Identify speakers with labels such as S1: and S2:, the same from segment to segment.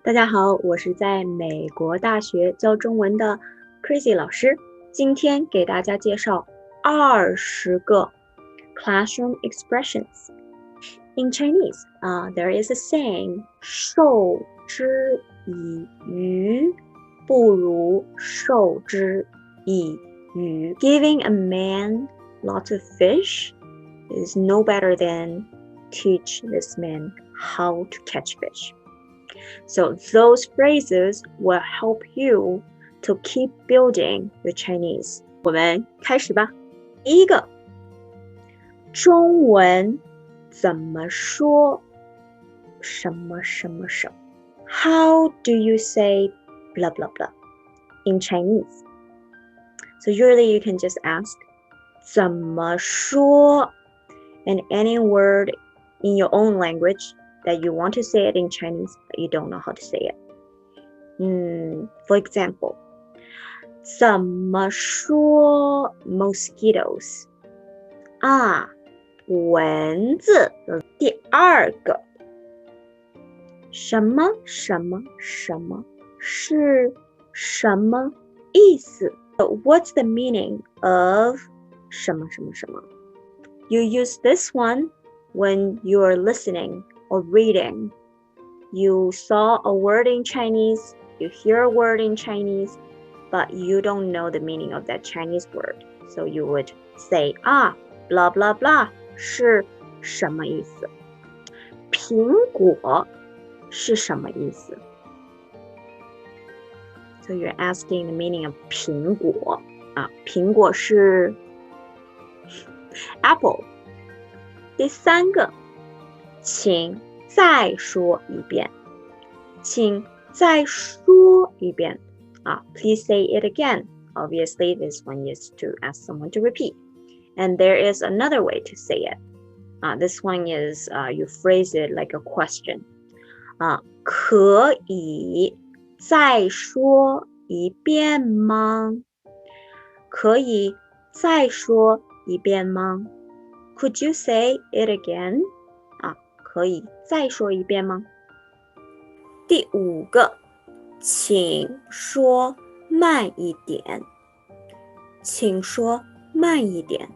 S1: 大家好，我是在美国大学教中文的 Crazy 老师，今天给大家介绍20个 classroom expressions. In Chinese, there is a saying, 授之以鱼，不如授之以渔. Giving a man lots of fish is no better than teach this man how to catch fish. So those phrases will help you to keep building your Chinese. 我们开始吧。第一个，中文怎么说什么什么什么 How do you say blah blah blah in Chinese? So usually you can just ask 怎么说 and any word in your own language that you want to say it in Chinese, but you don't know how to say it. For example, 怎么说 mosquitoes? 蚊子。第二个，什么什么什么是什么意思？ What's the meaning of 什么什么什么？ You use this one when you are listening or reading. You saw a word in Chinese, you hear a word in Chinese, but you don't know the meaning of that Chinese word. So you would say, blah blah blah 是什么意思？苹果是什么意思？ So you're asking the meaning of 苹果。苹果是 apple。第三个，请再说一遍。请再说一遍。Please say it again. Obviously, this one is to ask someone to repeat. And there is another way to say it. This one is you phrase it like a question. 可以再说一遍吗？可以再说一遍吗？ Could you say it again? 可以再说一遍吗？第五个，请说慢一点。请说慢一点。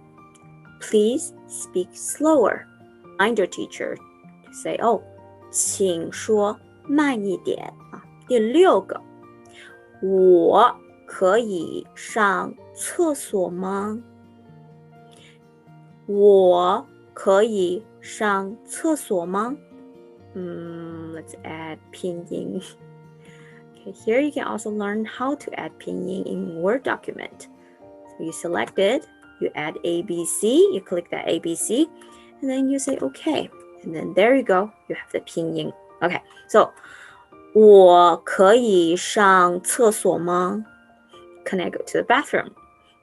S1: Please speak slower. Find your teacher to say, 请说慢一点。第六个，我可以上厕所吗？我可以上厕所吗？Let's add 拼音。Okay, here you can also learn how to add 拼音 in Word document. So you select it, you add ABC, you click that ABC, and then you say OK. And then there you go, you have the 拼音. Okay, so 我可以上厕所吗？ Can I go to the bathroom?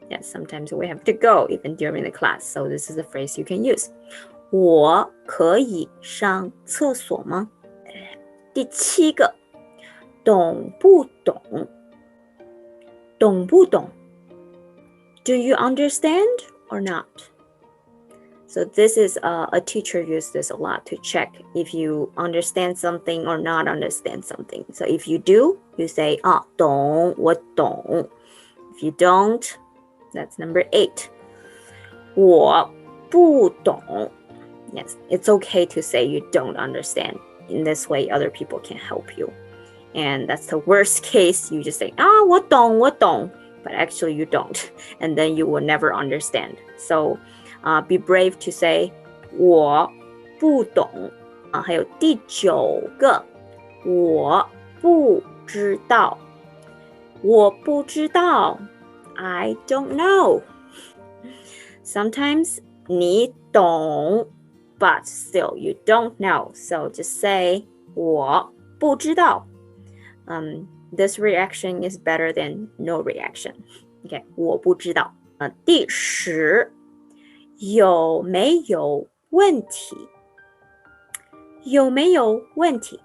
S1: Yes, sometimes we have to go even during the class. So this is a phrase you can use. 我可以上厕所吗？第七个，懂不懂？懂不懂？ Do you understand or not? So this is a teacher uses this a lot to check if you understand something or not understand something. So if you do, you say 懂，我懂。If you don't, that's number 8. 我不懂。Yes, it's okay to say you don't understand. In this way, other people can help you. And that's the worst case. You just say, 我懂，我懂. But actually you don't. And then you will never understand. So be brave to say, 我不懂。还有第9个，我不知道。我不知道。I don't know. Sometimes 你懂 but still you don't know. So just say 我不知道。This reaction is better than no reaction. Okay, 我不知道。第10，有没有问题？有没有问题？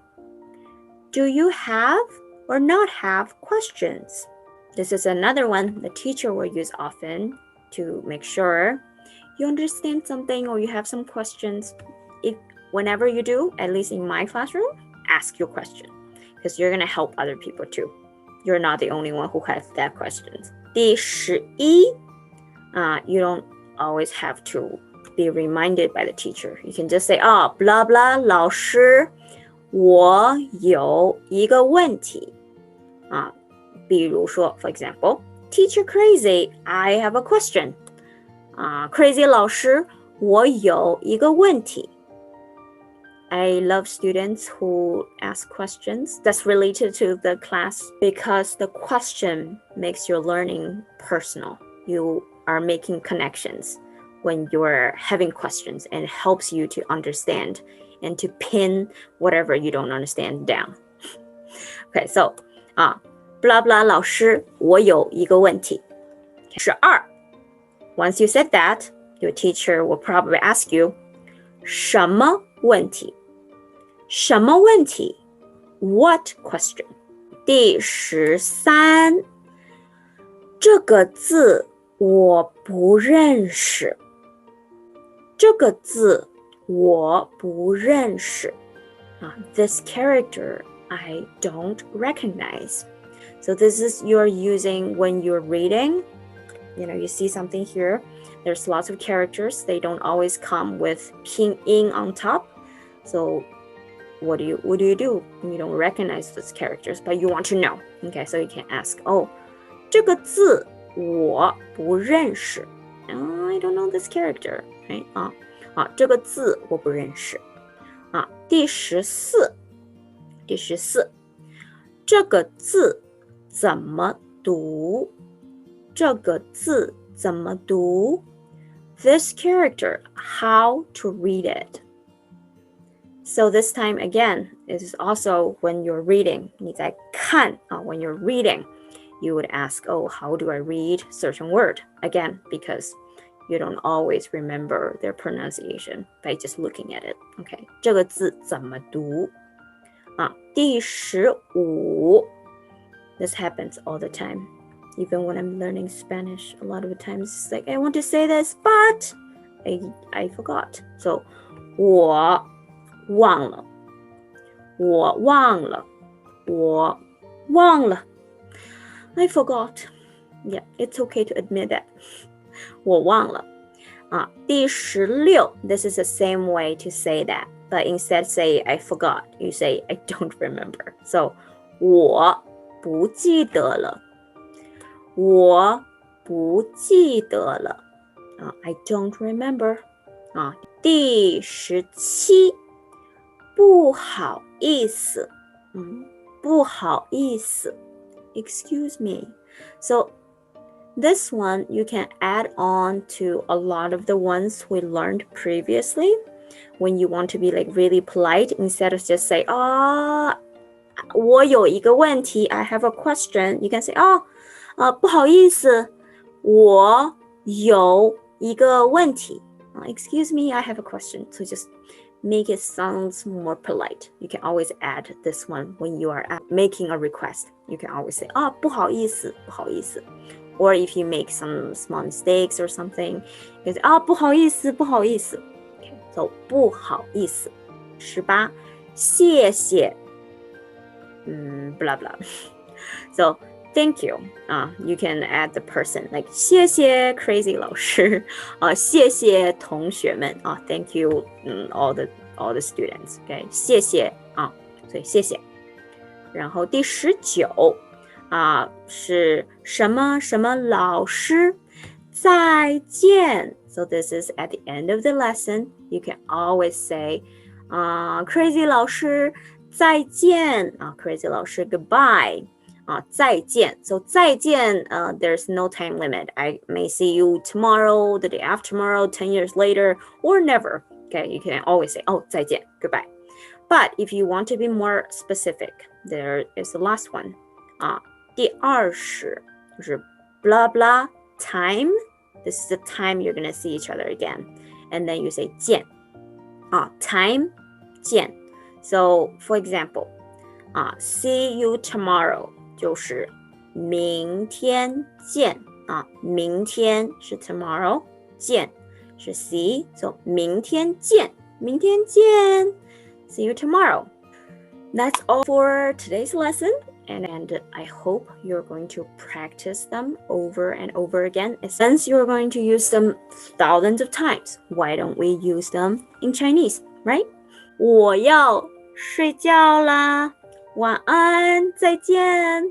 S1: Do you have or not have questions? This is another one the teacher will use often to make sure you understand something or you have some questions. Whenever you do, at least in my classroom, ask your question. because you're going to help other people too. You're not the only one who has that questions. 第11, you don't always have to be reminded by the teacher. You can just say, blah blah 老师我有一个问题比如说 for example, Teacher Crazy, I have a question. Crazy 老师我有一个问题. I love students who ask questions that's related to the class because the question makes your learning personal. You are making connections when you're having questions and it helps you to understand and to pin whatever you don't understand down. Okay, so blah blah 老师我有一个问题. 12. Once you said that, your teacher will probably ask you 什么问题? 什么问题? What question? 第13. 这个字我不认识. 这个字我不认识. This character I don't recognize. So this is you're using when you're reading. You know, you see something here. There's lots of characters. They don't always come with pinyin on top. So what do you do when you don't recognize those characters, but you want to know? Okay, so you can ask, 这个字我不认识. I don't know this character. Right? 这个字我不认识. 第14. 这个字怎么读? 这个字怎么读? This character, how to read it. So this time again, it is also when you're reading. 你在看, when you're reading, you would ask, how do I read certain word? Again, because you don't always remember their pronunciation by just looking at it. Okay, 这个字怎么读? 第15. This happens all the time. Even when I'm learning Spanish, a lot of the times it's like, I want to say this, but I forgot. So, 我忘了. 我忘了. 我忘了. I forgot. Yeah, it's okay to admit that. 我忘了. 第16. This is the same way to say that, but instead say I forgot. You say I don't remember. So, 我不记得了. 我不记得了. I don't remember. 第17. 不好意思. 不好意思. Excuse me. So this one you can add on to a lot of the ones we learned previously when you want to be like really polite instead of just say, 我有一个问题, I have a question. You can say, 不好意思, 我有一个问题. Excuse me, I have a question. So just make it sounds more polite. You can always add this one when you are making a request. You can always say, 不好意思, 不好意思. Or if you make some small mistakes or something, you can say, 不好意思, 不好意思. Okay, so 不好意思. 18. 谢谢. Blah blah. So thank you. You can add the person like 谢谢 Crazy 老师. 谢谢同学们. Thank you all the students. Okay, 谢谢. 所以谢谢. 然后第19. 是什么什么老师再见. So this is at the end of the lesson. You can always say, Crazy 老师再见. Crazy 老师 goodbye. 再见. So 再见, there's no time limit. I may see you tomorrow, the day after tomorrow, 10 years later, or never. Okay, you can always say, 再见, goodbye. But if you want to be more specific, there is the last one. 第20就是 blah blah time. This is the time you're going to see each other again. And then you say 见. Time, 见. So, for example, see you tomorrow. 就是明天见. 明天是 tomorrow, 见是 see. So, 明天见. 明天见. See you tomorrow. That's all for today's lesson, and I hope you're going to practice them over and over again. Since you're going to use them thousands of times, why don't we use them in Chinese, right? 我要睡觉啦，晚安，再见。